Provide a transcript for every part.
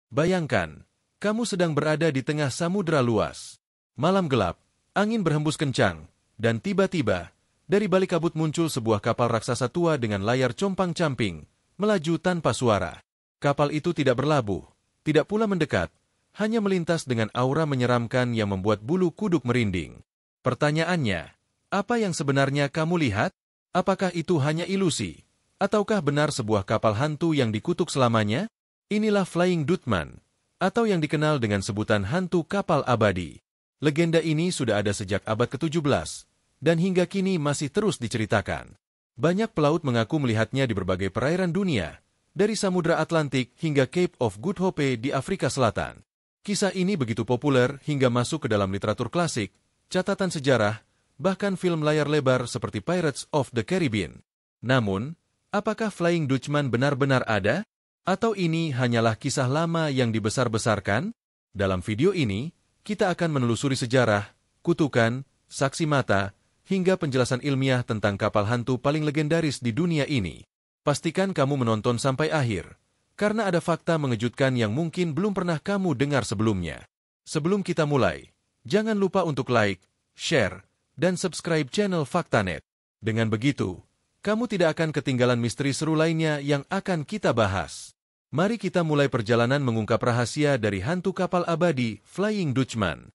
Bayangkan, kamu sedang berada di tengah samudera luas. Malam gelap, angin berhembus kencang, dan tiba-tiba, dari balik kabut muncul sebuah kapal raksasa tua dengan layar compang-camping, melaju tanpa suara. Kapal itu tidak berlabuh, tidak pula mendekat, hanya melintas dengan aura menyeramkan yang membuat bulu kuduk merinding. Pertanyaannya, apa yang sebenarnya kamu lihat? Apakah itu hanya ilusi? Ataukah benar sebuah kapal hantu yang dikutuk selamanya? Inilah Flying Dutchman, atau yang dikenal dengan sebutan hantu kapal abadi. Legenda ini sudah ada sejak abad ke-17, dan hingga kini masih terus diceritakan. Banyak pelaut mengaku melihatnya di berbagai perairan dunia, dari Samudra Atlantik hingga Cape of Good Hope di Afrika Selatan. Kisah ini begitu populer hingga masuk ke dalam literatur klasik, catatan sejarah, bahkan film layar lebar seperti Pirates of the Caribbean. Namun, apakah Flying Dutchman benar-benar ada? Atau ini hanyalah kisah lama yang dibesar-besarkan? Dalam video ini, kita akan menelusuri sejarah, kutukan, saksi mata, hingga penjelasan ilmiah tentang kapal hantu paling legendaris di dunia ini. Pastikan kamu menonton sampai akhir, karena ada fakta mengejutkan yang mungkin belum pernah kamu dengar sebelumnya. Sebelum kita mulai, jangan lupa untuk like, share, dan subscribe channel Faktanet. Dengan begitu, kamu tidak akan ketinggalan misteri seru lainnya yang akan kita bahas. Mari kita mulai perjalanan mengungkap rahasia dari hantu kapal abadi Flying Dutchman.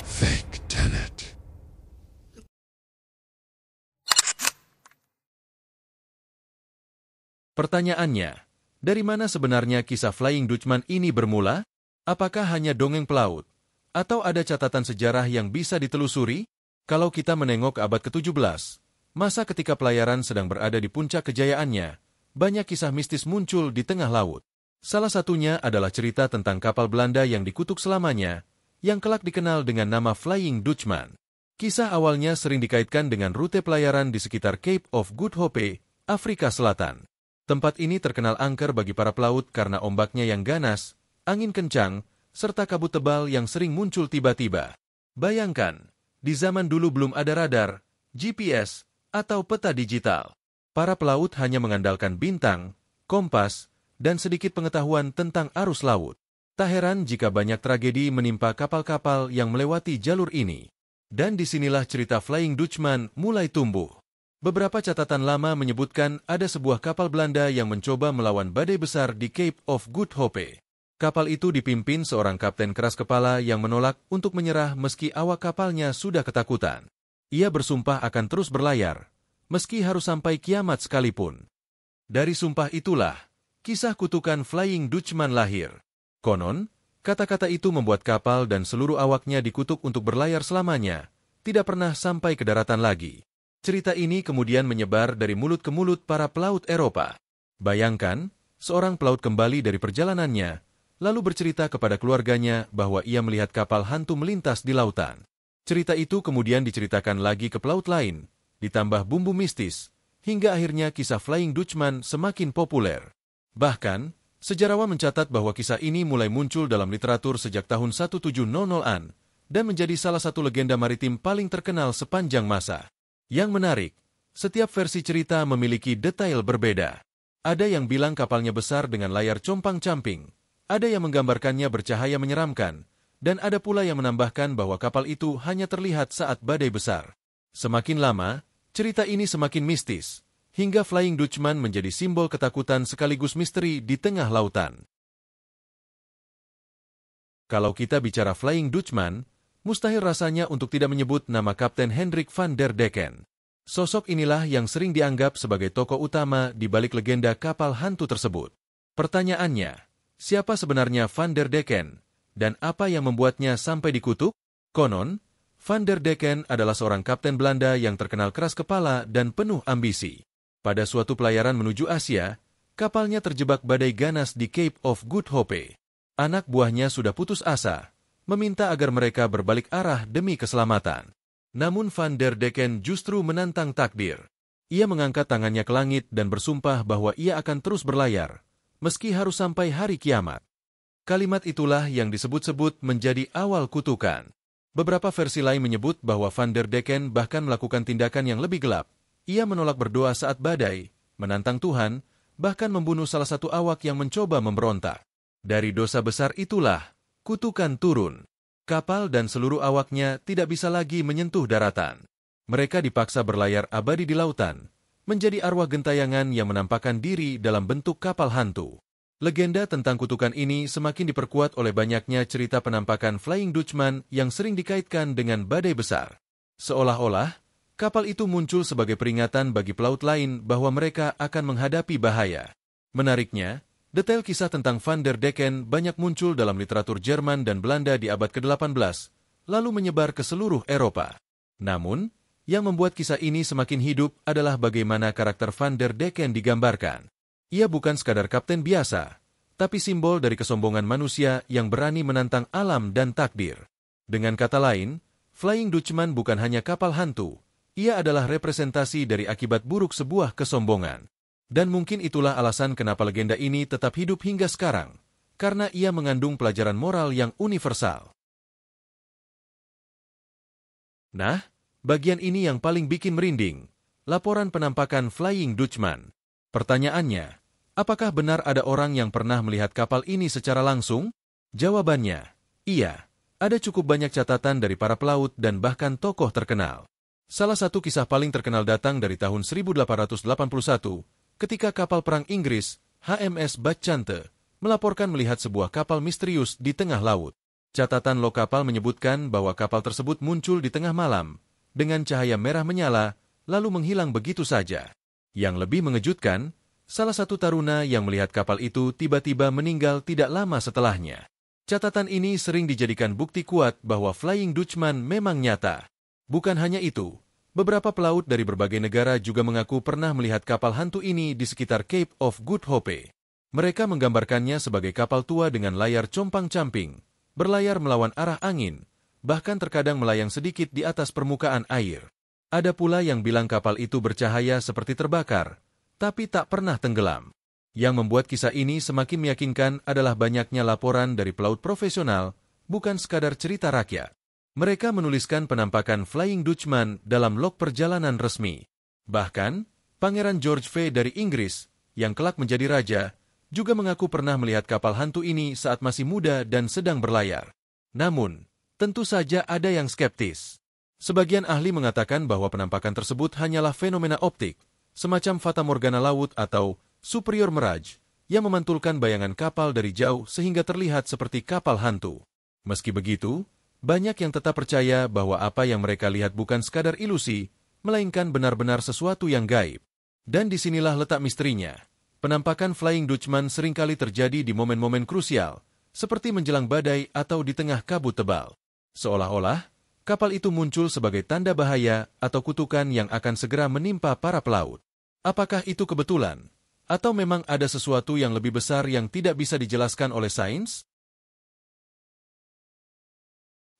Faktanet. Pertanyaannya, dari mana sebenarnya kisah Flying Dutchman ini bermula? Apakah hanya dongeng pelaut? Atau ada catatan sejarah yang bisa ditelusuri? Kalau kita menengok ke abad ke-17, masa ketika pelayaran sedang berada di puncak kejayaannya, banyak kisah mistis muncul di tengah laut. Salah satunya adalah cerita tentang kapal Belanda yang dikutuk selamanya, yang kelak dikenal dengan nama Flying Dutchman. Kisah awalnya sering dikaitkan dengan rute pelayaran di sekitar Cape of Good Hope, Afrika Selatan. Tempat ini terkenal angker bagi para pelaut karena ombaknya yang ganas, angin kencang, serta kabut tebal yang sering muncul tiba-tiba. Bayangkan, di zaman dulu belum ada radar, GPS, atau peta digital. Para pelaut hanya mengandalkan bintang, kompas, dan sedikit pengetahuan tentang arus laut. Tak heran jika banyak tragedi menimpa kapal-kapal yang melewati jalur ini. Dan disinilah cerita Flying Dutchman mulai tumbuh. Beberapa catatan lama menyebutkan ada sebuah kapal Belanda yang mencoba melawan badai besar di Cape of Good Hope. Kapal itu dipimpin seorang kapten keras kepala yang menolak untuk menyerah meski awak kapalnya sudah ketakutan. Ia bersumpah akan terus berlayar, meski harus sampai kiamat sekalipun. Dari sumpah itulah, kisah kutukan Flying Dutchman lahir. Konon, kata-kata itu membuat kapal dan seluruh awaknya dikutuk untuk berlayar selamanya, tidak pernah sampai ke daratan lagi. Cerita ini kemudian menyebar dari mulut ke mulut para pelaut Eropa. Bayangkan, seorang pelaut kembali dari perjalanannya, lalu bercerita kepada keluarganya bahwa ia melihat kapal hantu melintas di lautan. Cerita itu kemudian diceritakan lagi ke pelaut lain, ditambah bumbu mistis, hingga akhirnya kisah Flying Dutchman semakin populer. Bahkan, sejarawan mencatat bahwa kisah ini mulai muncul dalam literatur sejak tahun 1700-an, dan menjadi salah satu legenda maritim paling terkenal sepanjang masa. Yang menarik, setiap versi cerita memiliki detail berbeda. Ada yang bilang kapalnya besar dengan layar compang-camping, ada yang menggambarkannya bercahaya menyeramkan, dan ada pula yang menambahkan bahwa kapal itu hanya terlihat saat badai besar. Semakin lama, cerita ini semakin mistis, hingga Flying Dutchman menjadi simbol ketakutan sekaligus misteri di tengah lautan. Kalau kita bicara Flying Dutchman, mustahil rasanya untuk tidak menyebut nama Kapten Hendrik van der Decken. Sosok inilah yang sering dianggap sebagai tokoh utama di balik legenda kapal hantu tersebut. Pertanyaannya, siapa sebenarnya Van der Decken, dan apa yang membuatnya sampai dikutuk? Konon, Van der Decken adalah seorang kapten Belanda yang terkenal keras kepala dan penuh ambisi. Pada suatu pelayaran menuju Asia, kapalnya terjebak badai ganas di Cape of Good Hope. Anak buahnya sudah putus asa, meminta agar mereka berbalik arah demi keselamatan. Namun Van der Decken justru menantang takdir. Ia mengangkat tangannya ke langit dan bersumpah bahwa ia akan terus berlayar, meski harus sampai hari kiamat. Kalimat itulah yang disebut-sebut menjadi awal kutukan. Beberapa versi lain menyebut bahwa Van der Decken bahkan melakukan tindakan yang lebih gelap, Ia menolak berdoa saat badai, menantang Tuhan, bahkan membunuh salah satu awak yang mencoba memberontak. Dari dosa besar itulah, kutukan turun. Kapal dan seluruh awaknya tidak bisa lagi menyentuh daratan. Mereka dipaksa berlayar abadi di lautan, menjadi arwah gentayangan yang menampakkan diri dalam bentuk kapal hantu. Legenda tentang kutukan ini semakin diperkuat oleh banyaknya cerita penampakan Flying Dutchman yang sering dikaitkan dengan badai besar. Seolah-olah, kapal itu muncul sebagai peringatan bagi pelaut lain bahwa mereka akan menghadapi bahaya. Menariknya, detail kisah tentang Van der Decken banyak muncul dalam literatur Jerman dan Belanda di abad ke-18, lalu menyebar ke seluruh Eropa. Namun, yang membuat kisah ini semakin hidup adalah bagaimana karakter Van der Decken digambarkan. Ia bukan sekadar kapten biasa, tapi simbol dari kesombongan manusia yang berani menantang alam dan takdir. Dengan kata lain, Flying Dutchman bukan hanya kapal hantu, ia adalah representasi dari akibat buruk sebuah kesombongan. Dan mungkin itulah alasan kenapa legenda ini tetap hidup hingga sekarang, karena ia mengandung pelajaran moral yang universal. Nah, bagian ini yang paling bikin merinding, laporan penampakan Flying Dutchman. Pertanyaannya, apakah benar ada orang yang pernah melihat kapal ini secara langsung? Jawabannya, iya. Ada cukup banyak catatan dari para pelaut dan bahkan tokoh terkenal. Salah satu kisah paling terkenal datang dari tahun 1881, ketika kapal perang Inggris, HMS Bacchante, melaporkan melihat sebuah kapal misterius di tengah laut. Catatan log kapal menyebutkan bahwa kapal tersebut muncul di tengah malam, dengan cahaya merah menyala, lalu menghilang begitu saja. Yang lebih mengejutkan, salah satu taruna yang melihat kapal itu tiba-tiba meninggal tidak lama setelahnya. Catatan ini sering dijadikan bukti kuat bahwa Flying Dutchman memang nyata. Bukan hanya itu, beberapa pelaut dari berbagai negara juga mengaku pernah melihat kapal hantu ini di sekitar Cape of Good Hope. Mereka menggambarkannya sebagai kapal tua dengan layar compang-camping, berlayar melawan arah angin, bahkan terkadang melayang sedikit di atas permukaan air. Ada pula yang bilang kapal itu bercahaya seperti terbakar, tapi tak pernah tenggelam. Yang membuat kisah ini semakin meyakinkan adalah banyaknya laporan dari pelaut profesional, bukan sekadar cerita rakyat. Mereka menuliskan penampakan Flying Dutchman dalam log perjalanan resmi. Bahkan, Pangeran George V dari Inggris, yang kelak menjadi raja, juga mengaku pernah melihat kapal hantu ini saat masih muda dan sedang berlayar. Namun, tentu saja ada yang skeptis. Sebagian ahli mengatakan bahwa penampakan tersebut hanyalah fenomena optik, semacam fatamorgana laut atau superior mirage, yang memantulkan bayangan kapal dari jauh sehingga terlihat seperti kapal hantu. Meski begitu, banyak yang tetap percaya bahwa apa yang mereka lihat bukan sekadar ilusi, melainkan benar-benar sesuatu yang gaib. Dan disinilah letak misterinya. Penampakan Flying Dutchman seringkali terjadi di momen-momen krusial, seperti menjelang badai atau di tengah kabut tebal. Seolah-olah, kapal itu muncul sebagai tanda bahaya atau kutukan yang akan segera menimpa para pelaut. Apakah itu kebetulan? Atau memang ada sesuatu yang lebih besar yang tidak bisa dijelaskan oleh sains?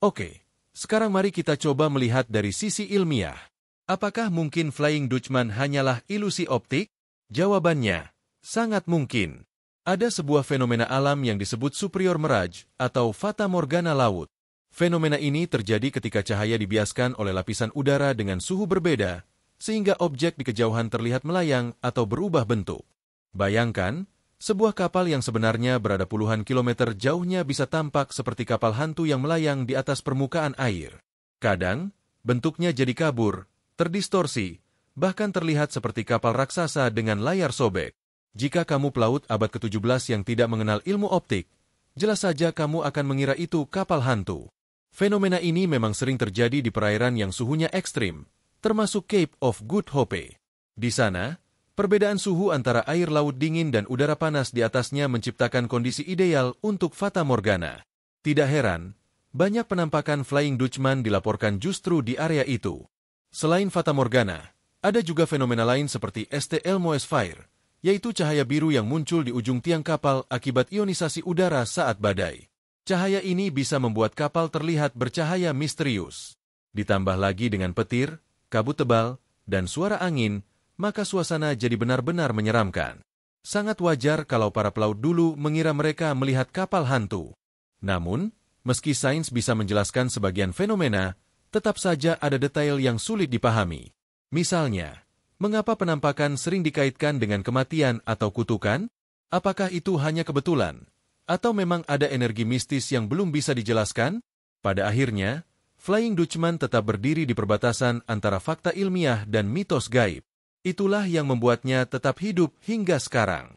Oke, sekarang mari kita coba melihat dari sisi ilmiah. Apakah mungkin Flying Dutchman hanyalah ilusi optik? Jawabannya, sangat mungkin. Ada sebuah fenomena alam yang disebut superior mirage atau fata morgana laut. Fenomena ini terjadi ketika cahaya dibiaskan oleh lapisan udara dengan suhu berbeda, sehingga objek di kejauhan terlihat melayang atau berubah bentuk. Bayangkan, sebuah kapal yang sebenarnya berada puluhan kilometer jauhnya bisa tampak seperti kapal hantu yang melayang di atas permukaan air. Kadang, bentuknya jadi kabur, terdistorsi, bahkan terlihat seperti kapal raksasa dengan layar sobek. Jika kamu pelaut abad ke-17 yang tidak mengenal ilmu optik, jelas saja kamu akan mengira itu kapal hantu. Fenomena ini memang sering terjadi di perairan yang suhunya ekstrim, termasuk Cape of Good Hope. Di sana, perbedaan suhu antara air laut dingin dan udara panas di atasnya menciptakan kondisi ideal untuk fata morgana. Tidak heran, banyak penampakan Flying Dutchman dilaporkan justru di area itu. Selain fata morgana, ada juga fenomena lain seperti St. Elmo's Fire, yaitu cahaya biru yang muncul di ujung tiang kapal akibat ionisasi udara saat badai. Cahaya ini bisa membuat kapal terlihat bercahaya misterius. Ditambah lagi dengan petir, kabut tebal, dan suara angin, maka suasana jadi benar-benar menyeramkan. Sangat wajar kalau para pelaut dulu mengira mereka melihat kapal hantu. Namun, meski sains bisa menjelaskan sebagian fenomena, tetap saja ada detail yang sulit dipahami. Misalnya, Mengapa penampakan sering dikaitkan dengan kematian atau kutukan? Apakah itu hanya kebetulan? Atau memang ada energi mistis yang belum bisa dijelaskan? Pada akhirnya, Flying Dutchman tetap berdiri di perbatasan antara fakta ilmiah dan mitos gaib. Itulah yang membuatnya tetap hidup hingga sekarang.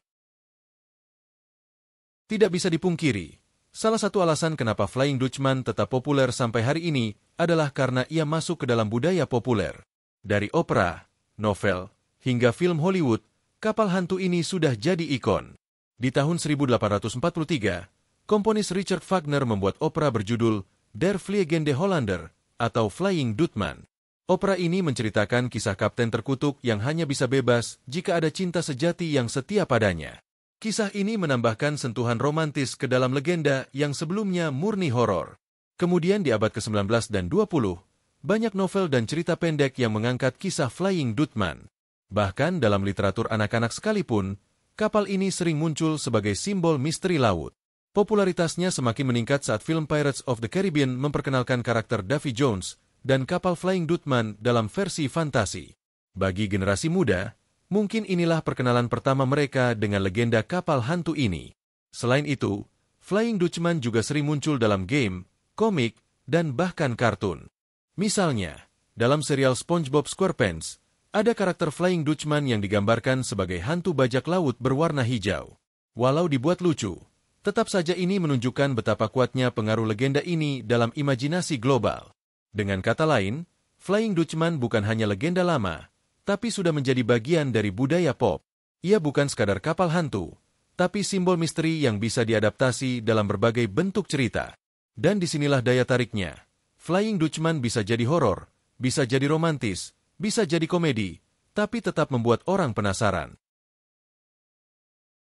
Tidak bisa dipungkiri, salah satu alasan kenapa Flying Dutchman tetap populer sampai hari ini adalah karena ia masuk ke dalam budaya populer. Dari opera, novel, hingga film Hollywood, kapal hantu ini sudah jadi ikon. Di tahun 1843, komponis Richard Wagner membuat opera berjudul Der Vliegende Hollander atau Flying Dutchman. Opera ini menceritakan kisah kapten terkutuk yang hanya bisa bebas jika ada cinta sejati yang setia padanya. Kisah ini menambahkan sentuhan romantis ke dalam legenda yang sebelumnya murni horor. Kemudian di abad ke-19 dan 20, banyak novel dan cerita pendek yang mengangkat kisah Flying Dutchman. Bahkan dalam literatur anak-anak sekalipun, kapal ini sering muncul sebagai simbol misteri laut. Popularitasnya semakin meningkat saat film Pirates of the Caribbean memperkenalkan karakter Davy Jones dan kapal Flying Dutchman dalam versi fantasi. Bagi generasi muda, mungkin inilah perkenalan pertama mereka dengan legenda kapal hantu ini. Selain itu, Flying Dutchman juga sering muncul dalam game, komik, dan bahkan kartun. Misalnya, dalam serial SpongeBob SquarePants, ada karakter Flying Dutchman yang digambarkan sebagai hantu bajak laut berwarna hijau. Walau dibuat lucu, tetap saja ini menunjukkan betapa kuatnya pengaruh legenda ini dalam imajinasi global. Dengan kata lain, Flying Dutchman bukan hanya legenda lama, tapi sudah menjadi bagian dari budaya pop. Ia bukan sekadar kapal hantu, tapi simbol misteri yang bisa diadaptasi dalam berbagai bentuk cerita. Dan disinilah daya tariknya. Flying Dutchman bisa jadi horor, bisa jadi romantis, bisa jadi komedi, tapi tetap membuat orang penasaran.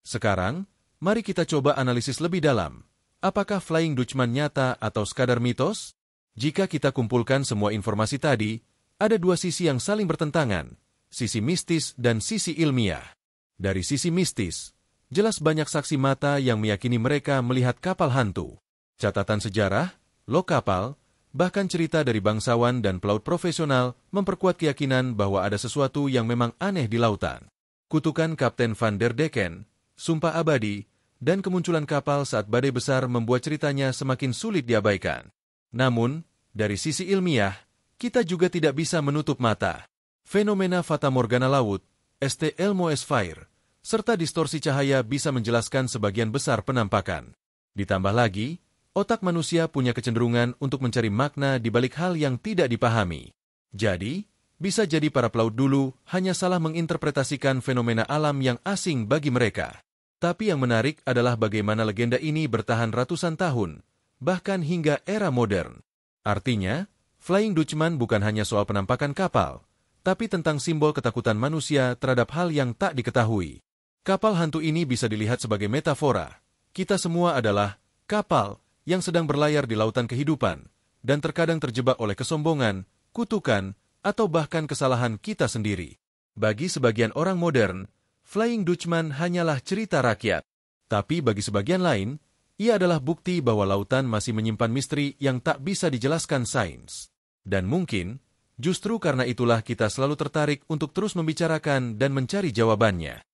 Sekarang, mari kita coba analisis lebih dalam. Apakah Flying Dutchman nyata atau sekadar mitos? Jika kita kumpulkan semua informasi tadi, ada dua sisi yang saling bertentangan, sisi mistis dan sisi ilmiah. Dari sisi mistis, jelas banyak saksi mata yang meyakini mereka melihat kapal hantu. Catatan sejarah, log kapal, bahkan cerita dari bangsawan dan pelaut profesional memperkuat keyakinan bahwa ada sesuatu yang memang aneh di lautan. Kutukan Kapten Van der Decken, sumpah abadi, dan kemunculan kapal saat badai besar membuat ceritanya semakin sulit diabaikan. Namun, dari sisi ilmiah, kita juga tidak bisa menutup mata. Fenomena Fata Morgana laut, St. Elmo's Fire, serta distorsi cahaya bisa menjelaskan sebagian besar penampakan. Ditambah lagi, otak manusia punya kecenderungan untuk mencari makna di balik hal yang tidak dipahami. Jadi, bisa jadi para pelaut dulu hanya salah menginterpretasikan fenomena alam yang asing bagi mereka. Tapi yang menarik adalah bagaimana legenda ini bertahan ratusan tahun, bahkan hingga era modern. Artinya, Flying Dutchman bukan hanya soal penampakan kapal, tapi tentang simbol ketakutan manusia terhadap hal yang tak diketahui. Kapal hantu ini bisa dilihat sebagai metafora. Kita semua adalah kapal yang sedang berlayar di lautan kehidupan, dan terkadang terjebak oleh kesombongan, kutukan, atau bahkan kesalahan kita sendiri. Bagi sebagian orang modern, Flying Dutchman hanyalah cerita rakyat. Tapi bagi sebagian lain, ia adalah bukti bahwa lautan masih menyimpan misteri yang tak bisa dijelaskan sains. Dan mungkin, justru karena itulah kita selalu tertarik untuk terus membicarakan dan mencari jawabannya.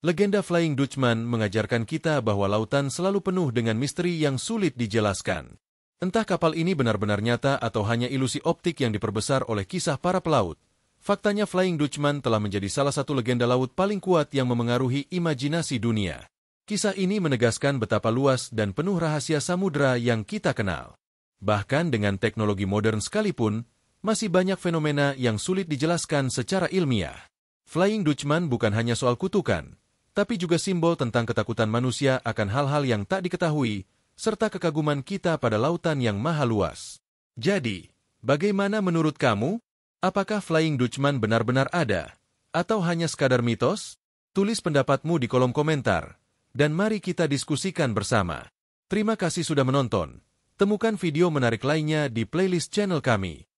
Legenda Flying Dutchman mengajarkan kita bahwa lautan selalu penuh dengan misteri yang sulit dijelaskan. Entah kapal ini benar-benar nyata atau hanya ilusi optik yang diperbesar oleh kisah para pelaut, faktanya Flying Dutchman telah menjadi salah satu legenda laut paling kuat yang memengaruhi imajinasi dunia. Kisah ini menegaskan betapa luas dan penuh rahasia samudera yang kita kenal. Bahkan dengan teknologi modern sekalipun, masih banyak fenomena yang sulit dijelaskan secara ilmiah. Flying Dutchman bukan hanya soal kutukan, tapi juga simbol tentang ketakutan manusia akan hal-hal yang tak diketahui, serta kekaguman kita pada lautan yang maha luas. Jadi, bagaimana menurut kamu? Apakah Flying Dutchman benar-benar ada? Atau hanya sekadar mitos? Tulis pendapatmu di kolom komentar, dan mari kita diskusikan bersama. Terima kasih sudah menonton. Temukan video menarik lainnya di playlist channel kami.